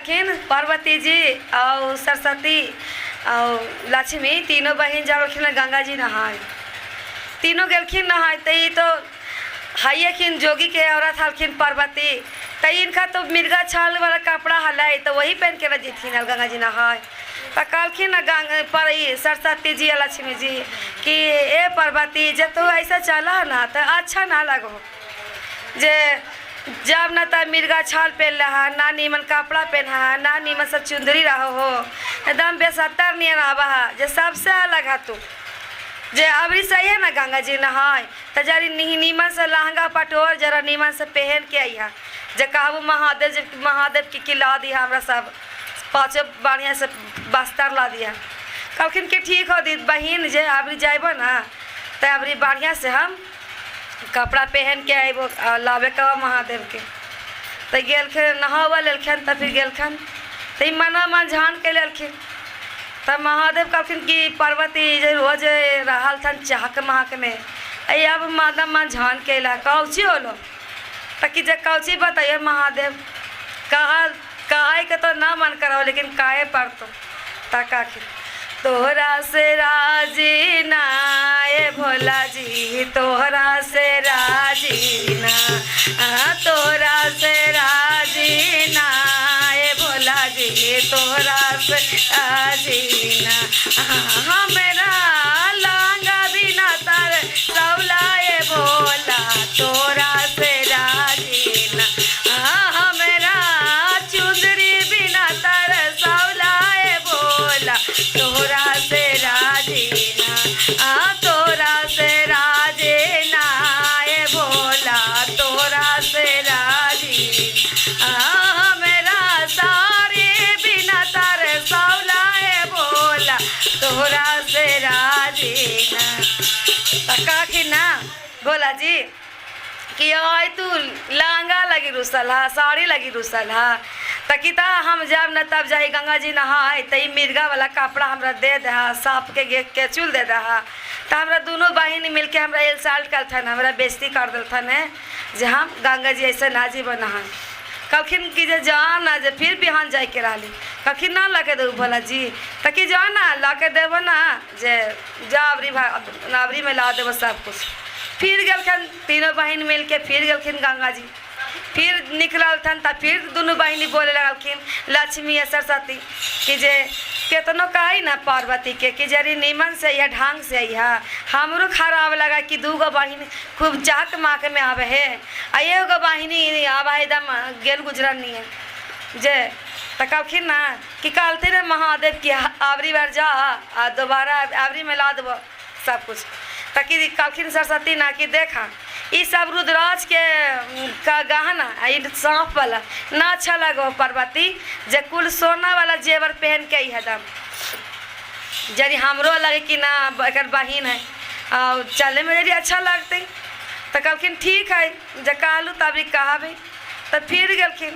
रहलखिन पार्वती जी और सरस्वती और लक्ष्मी तीनों बहन जाखिन गंगा जी नहाए। तीनों गेलखिन नहाए तो हाइखिन जोगी के औरत हलखिन पार्वती। तो इनका तो मिर्गा छाल वाला कपड़ा हलाई तो वही पहन के रजीथिन गंगा जी नहाए। तो कहलखिन गंगा पर सरस्वती जी लक्ष्मी जी कि ए पार्वती जब तो ऐसा चला ना तो अच्छा ना लगो, जे जब न तब मिर्गा छाल पहन रहा ना नीमन कपड़ा पहना ना नीमन सब चुंदरी रहो हो, एकदम बेसत्तर नहीं रहा जे सबसे अलग है तू। जे अबरी सही है ना गंगा जी नहाए तो जरी नीमन से लहंगा पटोर जरा नीमन से पहन के आई है। जे कहबू महादेव की ला दिया हमरा सब पाँचों बढ़िया से बस्तर ला दिया। कहलखिन कि ठीक हो दी बहन जे अबरी जाब ना तो अबरी बढ़िया से हम कपड़ा पहन के आबो लाबे कह महादेव के। तो गेलखिन नहावा लेलखिन तो फिर गेलखिन तो मना मन झान के लेलखिन। तब महादेव कहलखिन कि पार्वती जे रोज रहल थन चाहक महक में अब मादा मन झान के ला कौची होलो तो कि जे कौची बताइए महादेव कहे के तो ना मन करो लेकिन काहे पर तो तकाखिर तोहरा से राजी ना ए भोला जी तोहरा से राजी ना तोहरा से राजी ना ए भोला जी तोहरा से राजी ना हमरा लांगा बिना तर सौला ए भोला तोहरा से राजी ना हमरा चुंदरी बिना तर सौला ए भोला तोरा से राजी ना तोरा से राजे ना ए भोला तोरा से राजी मेरा सारे बिना तार सौला ए भोला तोरा से राजी ना। तकाखिन ना भोला जी कि आई तू लहंगा लगी रुसल हा साड़ी लगी रुसल हा तकिता हम जब न तब जाई गंगा जी नहाए तो मिर्गा वाला कपड़ा हमरा दे दहा सांप के चुल दे दहा। तो हमरा दोनों बहन मिल के हमरा इंसल्ट करथन हमरा बेइज्जती कर देलथन है जे हम गंगा जी ऐसे ना जी नहाए। कहलखिन कि जे जा ना जे फिर बिहान जाए के रही कहलखिन ना ला के देबू भोला जी तो कि जा ना ला के देबो ना जे जा अबरी में ला देबो सब कुछ। फिर गेलखिन तीनों बहन मिल के फिर गेलखिन गंगा जी फिर निकलल थन तो फिर दोनों बहनी बोले लगलखिन लक्ष्मी या सरस्वती कि जे केतनो कही ना पार्वती के कि जरी नीमन से या ढंग से है हमरो खराब लगा कि दूगो बहन खूब चाक माक में आवे है एगो बहनी आवा एकदम गेल गुजरन नहीं है जे तो कहलखिन ना कि कहते ना महादेव की आबरी बार जा दोबारा आबरी में ला देबो सब कुछ। तो कि कहलखिन सरस्वती ना कि देखा ये सब रुद्राज के का गहना सांप वाला ना अच्छा लगो पार्वती जे कुल सोना वाला जेवर पहन के एकदम जरी हमरो लगे कि ना एक बहन है और चले में जरी अच्छा लगते। तो कहलखिन ठीक है जे कहलू तभी कहबे। तो फिर गेलखिन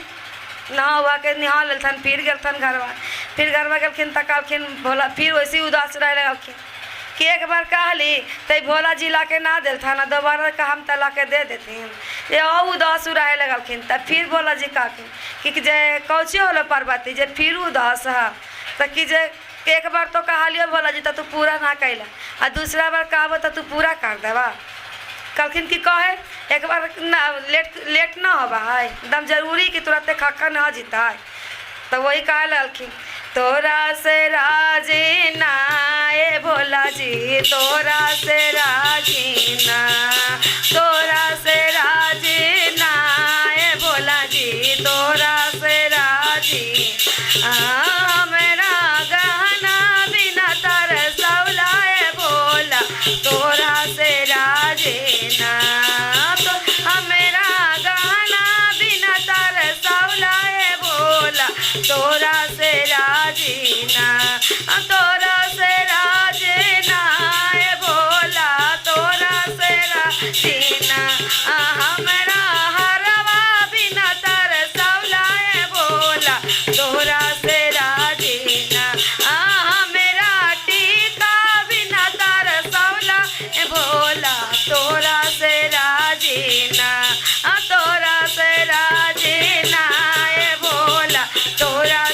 नहा हुआ के नहा लेलथन फिर गेलथन घरवा गेलखिन तो कहलखिन भोला फिर वैसे उदास रहे लगलखिन कि एक बार कहली तो भोला जी ला के ना दिल था ना दोबारा का हम ला के दे देते हैं ये उदास रहे लगलखिन। तब फिर भोला जी कहखिन कि जे कौची होलो पार्वती जे फिर उदास है तो कि जे एक बार तो कहलियो भोला जी तो तू पूरा ना कैला और दूसरा बार कहबो तो तू पूरा कर देवा। कहलखिन कि कहे एक बार ना लेट ना होबा है एकदम जरूरी कि तुरंत खक्का ना जीता है। तो वही कह लगलखिन तोरा से राजी ना ए भोला जी तोरा से राजी ना तोरा से राजी ना ए भोला जी तोरा से राजी मेरा गहना बिना तर सौला ए भोला तोरा से राजी ना तो मेरा गहना बिना तर सौला ए भोला तोरा से राजी ना तोरा से राजी ना ए भोला तोरा से राजी ना हमरा हरवा बिना तर सौला ए भोला तोरा से राजी ना मेरा टीका बिना तर सौला ए भोला तोरा से राजी ना तोरा से राजी ना ए भोला तोरा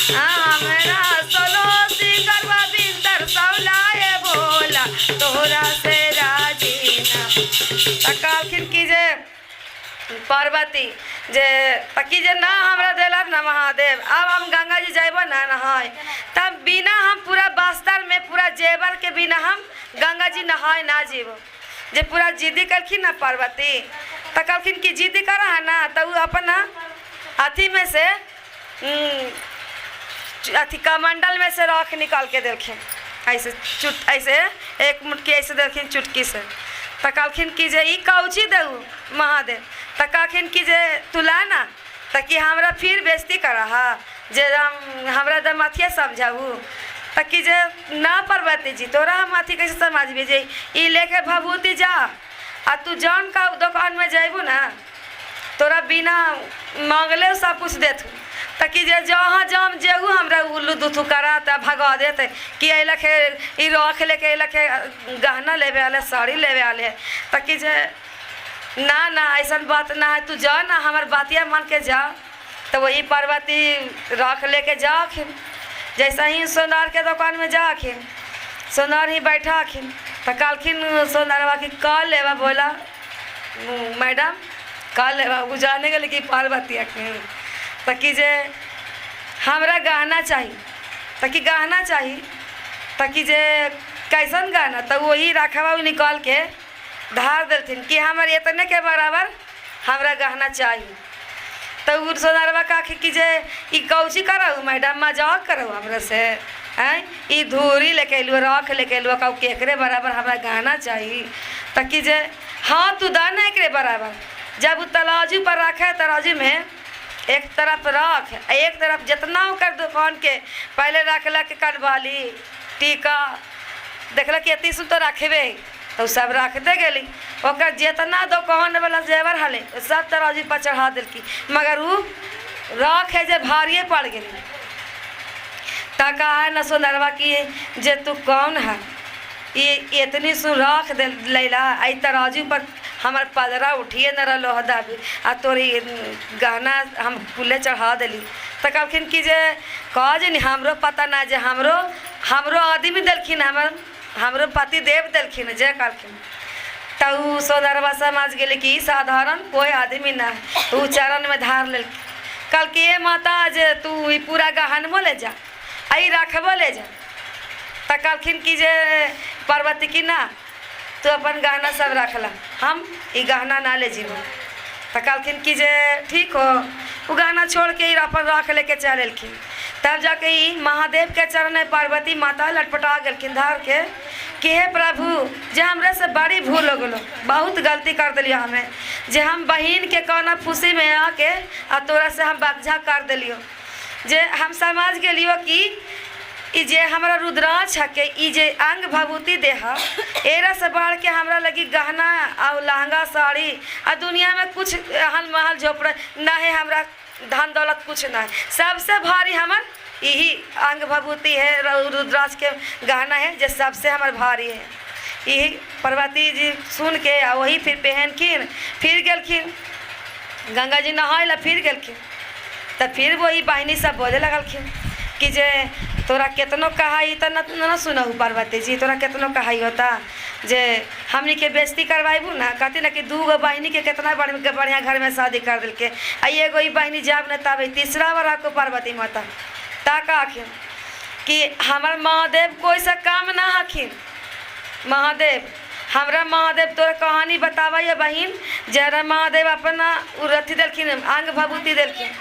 हमरा सोलो सिंगरवा बिंतर सौलाए बोला तोहरा से राजी ना। त कहलखिन कि जे पार्वती जे पकी जे ना हमरा देला ना महादेव, अब हम गंगा जी जाइब ना नहाय, तब बिना हम पूरा बस्तर में पूरा जेवर के बिना हम गंगा जी नहाय ना जीव। जे पूरा जिद्दी करखिन ना पार्वती, तो कहलखिन कि जिद्दी करा है ना, तो वो अपन अथी में से अथी कमंडल में से रख निकाल के देलखिन, ऐसे ऐसे एक मुट्ठी ऐसे देलखिन चुटकी से। तो कहलखिन कि जे ई कौची देऊ महादेव, तो कहखिन कि जे तुला ना ताकि हमरा फिर बेइज्जती करा हा, जे हमरा दमथिया समझाऊ, ताकि जे ना पार्वती जी तोरा हम अथी कैसे समझबी, जे ई लेके भभूति जा आ तू जौन का दुकान में जाइबू ना तोरा बिना मांगले सब कुछ देथू, ताकि जे जहाँ जम जेहू हमरा उल्लू दुथू करा त भगा देते कि अइलखे ई रख लेके अइलखे गहना लेवे वाले साड़ी लेवे वाले, ताकि जे ना ना ऐसा बात ना है, तू जा ना हमार बातिया मान के जा। तो वही पार्वती रख लेके जाखिन, जैसा ही सोनार के दुकान में जाखिन सोनार ही बैठाखिन। तो कहलखिन सोनारवा की कल लेवा, बोला मैडम कल लेवा, वो जाने गए कि पार्वती आखिन ताकि जे हमरा गहना चाहिए, ताकि गहना चाहिए, ताकि जे कैसन गहना, तो वही रखवा निकाल के धार देलथिन कि हमारे इतने के बराबर हमरा गहना चाहिए। तो सोनारवा का कि जे ई कौची कराऊ मैडम, मजाक कराऊ हमरा से, हैं ई धूरी लेके अइलू रख लेके अइलू कहू केकरे बराबर हमरा गहना चाहिए, ताकि जे हाँ तू दा ना एकरे बराबर। जब तराजू पर रखे तराजू में एक तरफ रख, एक तरफ जितना ओकर दुकान के पहले रखलक कनवाली टीका देखलक कि एती सुन तो रखबे, तो सब रख दे गली, ओकर जितना दुकान वाला जेवर हले सब तराजू पर चढ़ा दिलकी, मगर वो रख है जे भारिये पड़ गई। ता कहा है न सोनरवा की जे तू कौन है, ये इतनी सुन रख दे लैला, आई तराजू पर हमार पदरा उठिए न रहो हदाबी आ तोरी गहना हम कुल्ले चढ़ा दिली। तो कहलखिन कि जे कह जे नहीं हमरो पता ना, जे हमरो आदमी दिलखिन, हमरो पति देव दिलखिन जे कहलखिन। तो सोनरवा समझ गए कि साधारण कोई आदमी ना, तू चरण में धार ले, कल कि ये माता जे तू ई पूरा गहनमो ले जा आई रखबो ले जा। तो कहलखिन कि जे पार्वती की ना तू अपन गहना सब रखला, हम ई गहना ना ले जीव। तो कहलखिन कि जे ठीक हो, वो गहना छोड़ के अपन रख लेके चलखिन। तब जाके ई महादेव के चरण में पार्वती माता लटपटा गलखिन धार के कि हे प्रभु जे हमरे से बड़ी भूल हो गलो, बहुत गलती कर दिलियो हमें, जे हम बहन के कौना खुशी में आके आ तोरा से हम बकझा कर दिलियो, जे हम समझ गेलियो कि ई जे हमारा रुद्राक्ष के ई जे अंग भभूति देहा एरा से बढ़ के हमरा लगी गहना और लहंगा साड़ी आ दुनिया में कुछ हल महल झोपड़ा ना है, हमरा धन दौलत कुछ ना है, सबसे भारी हमार यही अंग भभूति है, रुद्राक्ष के गहना है जो सबसे हमार भारी है। यही पार्वती जी सुन के आ वही फिर पहनखिन, फिर गलखिन गंगा जी नहाय फिर गलखिन। तो फिर वही बहनी सब बोले लगलखिन कि जे तोरा केतनो कहाई तो न सुनहु पार्वती जी, तोरा केतनो कहाई होता जे हमनी के बेइज्जती करवाइबू ना, कहती ना कि दू गो बहनी के कितना बढ़िया घर में शादी कर दिल के, एगो ही बहनी जाब न तब तीसरा बार आपको पार्वती माता ताका आखिन कि हमार महादेव कोई सा काम ना हखिन। महादेव हमरा महादेव तोरा कहानी बतावा ये बहन, जरा महादेव अपना रथी दिलखिन अंग भभूति दिलखिन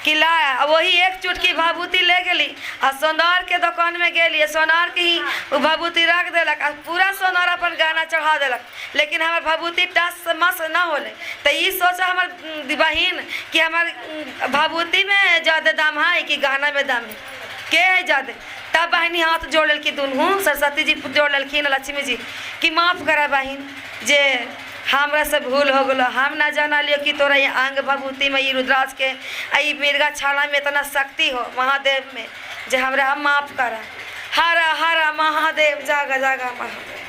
कि ला, वही एक चुटकी भभूति ले गली आ सोनार के दुकान में गेली, सोनार की ही भभूति रख दिलक आ पूरा सोनार अपन गहना चढ़ा दिलक, लेकिन हमार भभूति टस मस न होले। तो ये सोचा हमार बहन कि हमार भभूति में ज़्यादा दाम है कि गहना में दाम है, के है ज़्यादा। तब बहनी हाथ जोड़ ललकी दुनू, सरस्वती जी जोड़ ललखिन लक्ष्मी जी कि माफ़ करा बहन जे हमरा से भूल हो गलो, हम ना जाना लियो कि तोरा ये अंग भभूति में ये रुद्राक्ष के आई मिर्गा छाला में इतना शक्ति हो महादेव में, जे हमरा हम माफ़ करा। हरा हरा महादेव, जागा जागा महादेव।